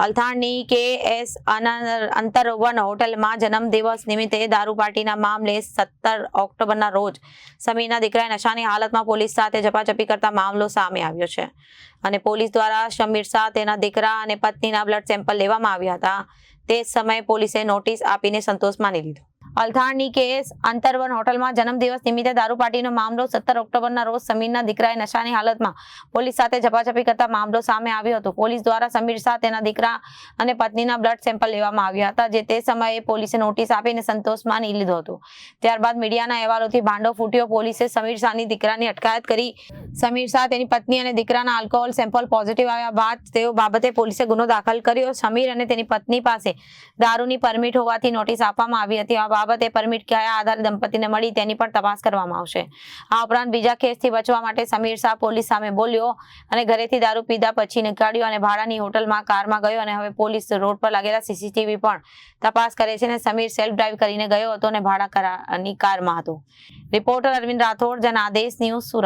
અલથાણની KS અંતરવન હોટલમાં જન્મદિવસ નિમિત્તે દારૂ પાર્ટીના મામલે 17 ઓક્ટોબરના રોજ સમીરના દીકરાએ નશાની હાલતમાં પોલીસ સાથે ઝપાઝપી કરતા મામલો સામે આવ્યો છે અને પોલીસ દ્વારા સમીર શાહ, તેના દીકરા અને પત્નીના બ્લડ સેમ્પલ લેવામાં આવ્યા હતા. તે સમયે પોલીસે નોટિસ આપીને સંતોષ માની લીધો. અલથાણની KS અંતરવન હોટલમાં જન્મદિવસ નિમિત્તે દારૂ પાર્ટીનો મામલો 17 ઓક્ટોબરના રોજ સમીરના દીકરાએ નશાની હાલતમાં પોલીસ સાથે ઝપાઝપી કરતા મામલો સામે આવ્યો હતો. પોલીસ દ્વારા સમીર શાહ, તેના દીકરા અને પત્નીના બ્લડ સેમ્પલ લેવામાં આવ્યા હતા, જે તે સમયે પોલીસે નોટિસ આપીને સંતોષ માની લીધો હતો. ત્યારબાદ મીડિયાના અહેવાલોથી ભાંડો ફૂટ્યો. પોલીસે સમીર શાહની દીકરાની અટકાયત કરી. સમીર શાહ, તેની પત્ની અને દીકરાના આલ્કોહોલ સેમ્પલ પોઝિટિવ આવ્યા બાદ તેઓ બાબતે પોલીસે ગુનો દાખલ કર્યો. સમીર અને તેની પત્ની પાસે દારૂની પરમિટ હોવાથી નોટિસ આપવામાં આવી હતી. આ બાબતે પરમિટ કયા આધારે દંપતીને મળી તેની પણ તપાસ કરવામાં આવશે. આ ઉપરાંત બીજા કેસથી બચવા માટે સમીર શાહ પોલીસ સામે બોલ્યો અને ઘરેથી દારૂ પીધા પછી નીકળ્યો અને ભાડાની હોટલમાં કારમાં ગયો અને હવે પોલીસ રોડ પર લાગેલા CCTV પણ તપાસ કરે છે અને સમીર સેલ્ફ ડ્રાઈવ કરીને ગયો હતો અને ભાડાની કારમાં હતો. Reporter Arvind Rathod, Janadesh news, Surat.